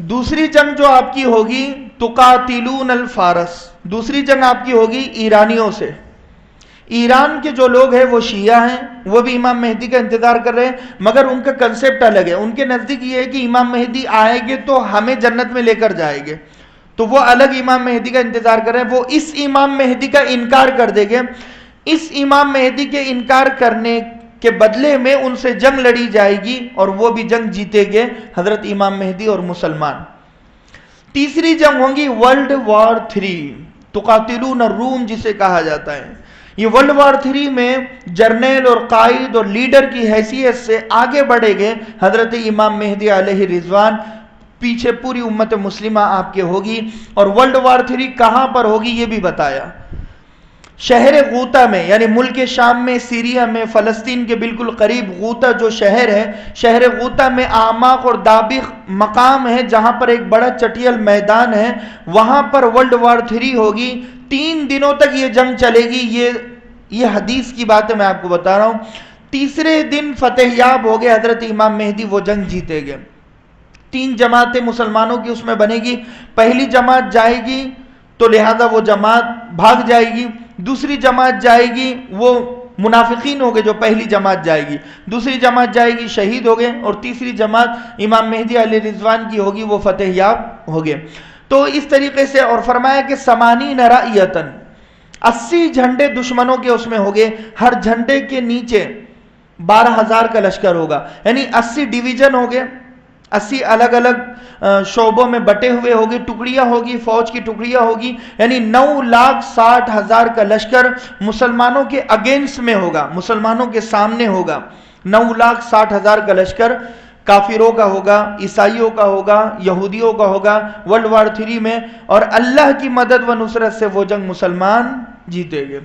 دوسری جنگ جو آپ کی ہوگی تقاتلون الفارس، دوسری جنگ آپ کی ہوگی ایرانیوں سے۔ ایران کے جو لوگ ہیں وہ شیعہ ہیں، وہ بھی امام مہدی کا انتظار کر رہے ہیں، مگر ان کا کنسپٹ الگ ہے۔ ان کے نزدیک یہ ہے کہ امام مہدی آئیں گے تو ہمیں جنت میں لے کر جائیں گے، تو وہ الگ امام مہدی کا انتظار کر رہے ہیں۔ وہ اس امام مہدی کا انکار کر دیں گے، اس امام مہدی کے انکار کرنے کے بدلے میں ان سے جنگ لڑی جائے گی اور وہ بھی جنگ جیتے گے حضرت امام مہدی اور مسلمان۔ تیسری جنگ ہوگی ورلڈ وار 3، تقاتلون الروم جسے کہا جاتا ہے۔ یہ ورلڈ وار 3 میں جرنیل اور قائد اور لیڈر کی حیثیت سے آگے بڑھے گے حضرت امام مہدی علیہ رضوان، پیچھے پوری امت مسلمہ آپ کے ہوگی۔ اور ورلڈ وار 3 کہاں پر ہوگی یہ بھی بتایا، شہر غوطہ میں، یعنی ملک شام میں، سیریا میں، فلسطین کے بالکل قریب غوطہ جو شہر ہے، شہر غوطہ میں اعماق اور دابق مقام ہے جہاں پر ایک بڑا چٹیل میدان ہے، وہاں پر ورلڈ وار 3 ہوگی۔ 3 دنوں تک یہ جنگ چلے گی، یہ حدیث کی بات ہے، میں آپ کو بتا رہا ہوں۔ تیسرے دن فتح یاب ہو گئے حضرت امام مہدی، وہ جنگ جیتے گئے۔ 3 جماعتیں مسلمانوں کی اس میں بنے گی، پہلی جماعت جائے گی تو لہذا وہ جماعت بھاگ جائے گی، دوسری جماعت جائے گی، وہ منافقین ہو گئے جو پہلی جماعت جائے گی، دوسری جماعت جائے گی، شہید ہو گئے، اور تیسری جماعت امام مہدی علیہ رضوان کی ہوگی، وہ فتح یاب ہو گئے۔ تو اس طریقے سے، اور فرمایا کہ 80 رأیتن، 80 جھنڈے دشمنوں کے اس میں ہو گئے، ہر جھنڈے کے نیچے 12,000 کا لشکر ہوگا، یعنی 80 ڈویژن ہو گئے، 80 الگ الگ شعبوں میں بٹے ہوئے ہوگی، ٹکڑیاں ہوگی، فوج کی ٹکڑیاں ہوگی، یعنی 9,60,000 کا لشکر مسلمانوں کے اگینسٹ میں ہوگا، مسلمانوں کے سامنے ہوگا۔ 9,60,000 کا لشکر کافروں کا ہوگا، عیسائیوں کا ہوگا، یہودیوں کا ہوگا ورلڈ وار 3 میں، اور اللہ کی مدد و نصرت سے وہ جنگ مسلمان جیتے گے۔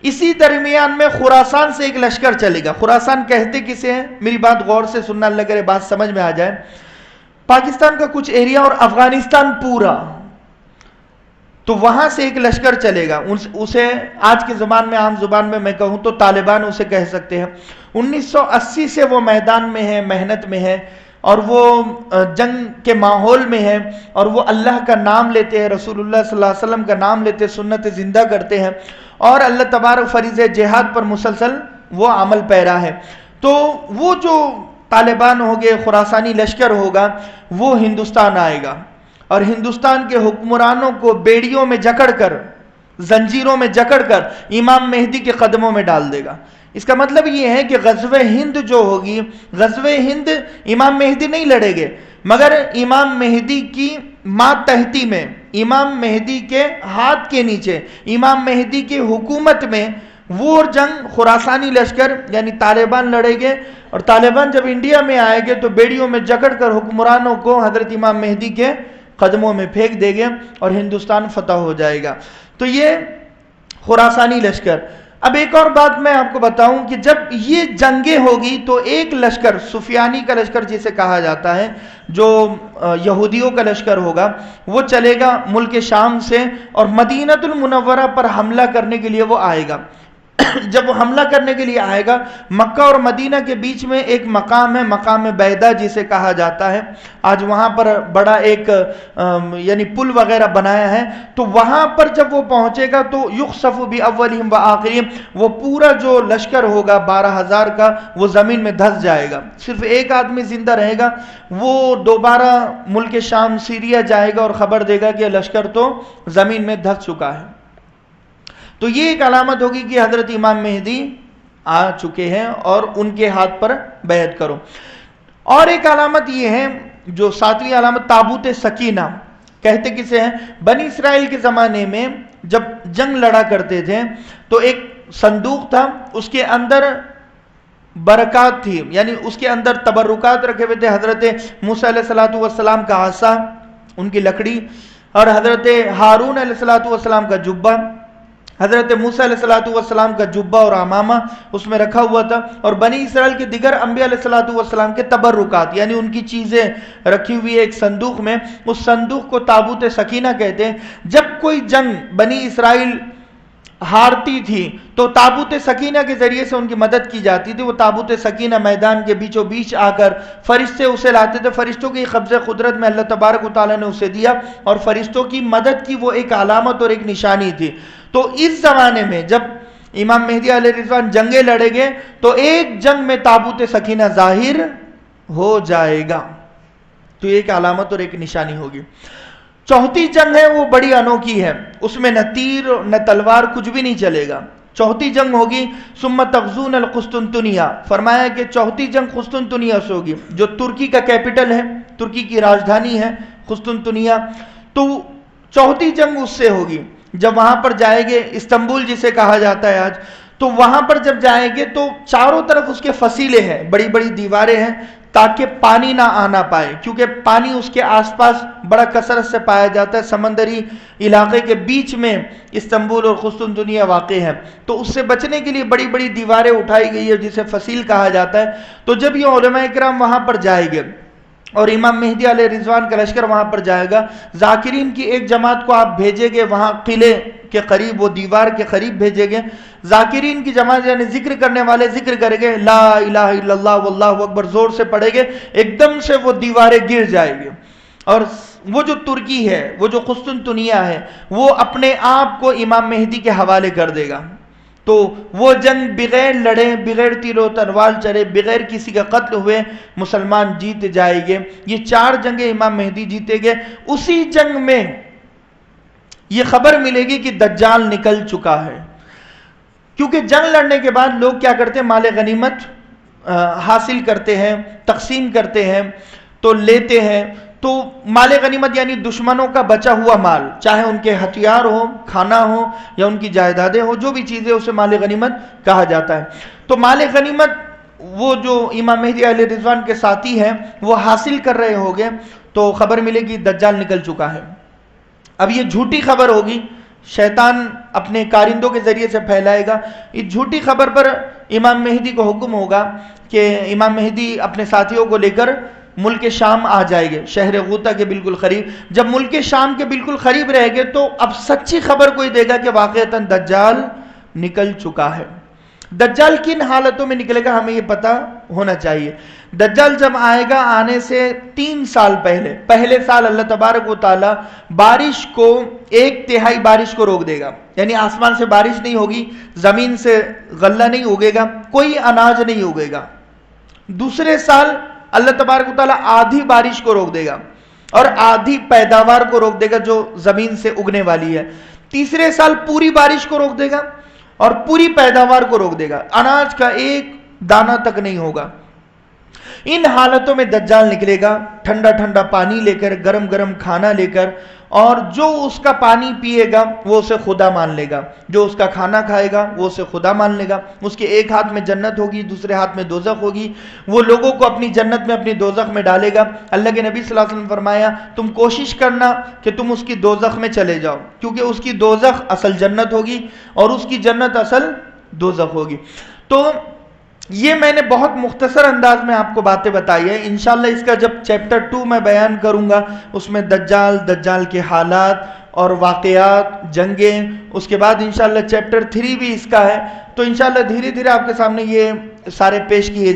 اسی درمیان میں خراسان سے ایک لشکر چلے گا۔ خراسان کہتے کسے ہیں؟ میری بات غور سے سننا، اللہ کرے بات سمجھ میں آ جائے۔ پاکستان کا کچھ ایریا اور افغانستان پورا، تو وہاں سے ایک لشکر چلے گا، اسے آج کے زبان میں، عام زبان میں کہوں تو طالبان اسے کہہ سکتے ہیں۔ 1980 سے وہ میدان میں ہے، محنت میں ہے، اور وہ جنگ کے ماحول میں ہے، اور وہ اللہ کا نام لیتے ہیں، رسول اللہ صلی اللہ علیہ وسلم کا نام لیتے ہیں، سنت زندہ کرتے ہیں، اور اللہ تبارک فریض جہاد پر مسلسل وہ عمل پیرا ہے۔ تو وہ جو طالبان ہوگے، خراسانی لشکر ہوگا، وہ ہندوستان آئے گا، اور ہندوستان کے حکمرانوں کو بیڑیوں میں جکڑ کر، زنجیروں میں جکڑ کر امام مہدی کے قدموں میں ڈال دے گا۔ اس کا مطلب یہ ہے کہ غزوہ ہند جو ہوگی، غزوہ ہند امام مہدی نہیں لڑے گے، مگر امام مہدی کی ماتحتی میں، امام مہدی کے ہاتھ کے نیچے، امام مہدی کی حکومت میں وہ جنگ خراسانی لشکر یعنی طالبان لڑے گے، اور طالبان جب انڈیا میں آئے گے تو بیڑیوں میں جکڑ کر حکمرانوں کو حضرت امام مہدی کے قدموں میں پھینک دے گے، اور ہندوستان فتح ہو جائے گا۔ تو یہ خراسانی لشکر۔ اب ایک اور بات میں آپ کو بتاؤں کہ جب یہ جنگیں ہوگی تو ایک لشکر، سفیانی کا لشکر جسے کہا جاتا ہے، جو یہودیوں کا لشکر ہوگا، وہ چلے گا ملک شام سے، اور مدینہ المنورہ پر حملہ کرنے کے لیے وہ آئے گا۔ جب وہ حملہ کرنے کے لیے آئے گا، مکہ اور مدینہ کے بیچ میں ایک مقام ہے، مقام بیدہ جسے کہا جاتا ہے، آج وہاں پر بڑا ایک یعنی پل وغیرہ بنایا ہے، تو وہاں پر جب وہ پہنچے گا تو یخسف باولہم وآخرہم، وہ پورا جو لشکر ہوگا 12,000 کا، وہ زمین میں دھس جائے گا، صرف ایک آدمی زندہ رہے گا، وہ دوبارہ ملک شام سیریا جائے گا اور خبر دے گا کہ لشکر تو زمین میں دھس چکا ہے۔ تو یہ ایک علامت ہوگی کہ حضرت امام مہدی آ چکے ہیں، اور ان کے ہاتھ پر بیعت کرو۔ اور ایک علامت یہ ہے، جو 7ویں علامت، تابوت سکینہ کہتے کسے ہیں؟ بنی اسرائیل کے زمانے میں جب جنگ لڑا کرتے تھے تو ایک صندوق تھا، اس کے اندر برکات تھی، یعنی اس کے اندر تبرکات رکھے ہوئے تھے، حضرت موسیٰ علیہ السلام کا عصا، ان کی لکڑی، اور حضرت ہارون علیہ السلام کا جبہ، حضرت موسیٰ علیہ السلام کا جبہ اور عمامہ اس میں رکھا ہوا تھا، اور بنی اسرائیل کے دیگر انبیاء علیہ السلام کے تبرکات، یعنی ان کی چیزیں رکھی ہوئی ایک صندوق میں، اس صندوق کو تابوت سکینہ کہتے ہیں۔ جب کوئی جنگ بنی اسرائیل ہارتی تھی تو تابوت سکینہ کے ذریعے سے ان کی مدد کی جاتی تھی. وہ تابوت سکینہ میدان کے بیچوں بیچ آ کر فرشتے اسے لاتے تھے. فرشتوں کی قبض قدرت میں اللہ تبارک و تعالیٰ نے اسے دیا اور فرشتوں کی مدد کی وہ ایک علامت اور ایک نشانی تھی. تو اس زمانے میں جب امام مہدی علیہ رضوان جنگیں لڑیں گے تو ایک جنگ میں تابوت سکینہ ظاہر ہو جائے گا. تو ایک علامت اور ایک نشانی ہوگی. چوتھی جنگ ہے وہ بڑی انوکھی ہے. اس میں نہ تیر نہ تلوار کچھ بھی نہیں چلے گا. چوتھی جنگ ہوگی ثم تغزون القسطنطنیہ. فرمایا کہ چوتھی جنگ قسطنطنیہ سے ہوگی جو ترکی کا کیپٹل ہے, ترکی کی راجدھانی ہے قسطنطنیہ. تو چوتھی جنگ اس سے ہوگی. جب وہاں پر جائیں گے, استنبول جسے کہا جاتا ہے آج, تو وہاں پر جب جائیں گے تو چاروں طرف اس کے فصیلے ہیں, بڑی بڑی دیواریں ہیں تاکہ پانی نہ آنا پائے, کیونکہ پانی اس کے آس پاس بڑا کثرت سے پایا جاتا ہے. سمندری علاقے کے بیچ میں استنبول اور قسطنطنیہ واقع ہے. تو اس سے بچنے کے لیے بڑی بڑی دیواریں اٹھائی گئی ہے جسے فصیل کہا جاتا ہے. تو جب یہ علماء کرام وہاں پر جائیں گے اور امام مہدی علیہ رضوان کا لشکر وہاں پر جائے گا, ذاکرین کی ایک جماعت کو آپ بھیجیں گے وہاں قلعے کے قریب, وہ دیوار کے قریب بھیجیں گے. ذاکرین کی جماعت یعنی ذکر کرنے والے ذکر کریں گے, لا الہ الا اللہ واللہ اکبر زور سے پڑھیں گے, ایک دم سے وہ دیواریں گر جائیں گے. اور وہ جو ترکی ہے, وہ جو قسطنطنیہ ہے, وہ اپنے آپ کو امام مہدی کے حوالے کر دے گا. تو وہ جنگ بغیر لڑے, بغیر تیر و تلوار چلے, بغیر کسی کا قتل ہوئے مسلمان جیت جائیں گے. یہ چار جنگیں امام مہدی جیتے گے. اسی جنگ میں یہ خبر ملے گی کہ دجال نکل چکا ہے, کیونکہ جنگ لڑنے کے بعد لوگ کیا کرتے ہیں, مال غنیمت حاصل کرتے ہیں, تقسیم کرتے ہیں, تو لیتے ہیں. تو مال غنیمت یعنی دشمنوں کا بچا ہوا مال, چاہے ان کے ہتھیار ہو, کھانا ہو یا ان کی جائیدادیں ہو, جو بھی چیزیں اسے مال غنیمت کہا جاتا ہے. تو مال غنیمت وہ جو امام مہدی علیہ رضوان کے ساتھی ہیں وہ حاصل کر رہے ہوگے, تو خبر ملے گی دجال نکل چکا ہے. اب یہ جھوٹی خبر ہوگی, شیطان اپنے کارندوں کے ذریعے سے پھیلائے گا. اس جھوٹی خبر پر امام مہدی کو حکم ہوگا کہ امام مہدی اپنے ساتھیوں کو لے کر ملک شام آ جائے گے, شہر غوطہ کے بالکل قریب. جب ملک شام کے بالکل قریب رہے گے تو اب سچی خبر کوئی دے گا کہ واقعتاً دجال نکل چکا ہے. دجال کن حالتوں میں نکلے گا ہمیں یہ پتہ ہونا چاہیے. دجال جب آئے گا, آنے سے 3 سال پہلے سال اللہ تبارک و تعالی بارش کو 1/3 بارش کو روک دے گا. یعنی آسمان سے بارش نہیں ہوگی, زمین سے غلہ نہیں اگے گا, کوئی اناج نہیں اگے گا. دوسرے سال اللہ تبارک و تعالیٰ آدھی بارش کو روک دے گا اور آدھی پیداوار کو روک دے گا جو زمین سے اگنے والی ہے. تیسرے سال پوری بارش کو روک دے گا اور پوری پیداوار کو روک دے گا, اناج کا ایک دانہ تک نہیں ہوگا. ان حالتوں میں دجال نکلے گا, ٹھنڈا ٹھنڈا پانی لے کر, گرم گرم کھانا لے کر, اور جو اس کا پانی پیے گا وہ اسے خدا مان لے گا, جو اس کا کھانا کھائے گا وہ اسے خدا مان لے گا. اس کے ایک ہاتھ میں جنت ہوگی, دوسرے ہاتھ میں دوزخ ہوگی. وہ لوگوں کو اپنی جنت میں اپنی دوزخ میں ڈالے گا. اللہ کے نبی صلی اللہ علیہ وسلم فرمایا, تم کوشش کرنا کہ تم اس کی دوزخ میں چلے جاؤ, کیونکہ اس کی دوزخ اصل جنت ہوگی اور اس کی جنت اصل دوزخ ہوگی. تو یہ میں نے بہت مختصر انداز میں آپ کو باتیں بتائی ہیں. انشاءاللہ اس کا جب چیپٹر 2 میں بیان کروں گا, اس میں دجال کے حالات اور واقعات, جنگیں, اس کے بعد انشاءاللہ چیپٹر 3 بھی اس کا ہے. تو انشاءاللہ دھیرے دھیرے آپ کے سامنے یہ سارے پیش کیے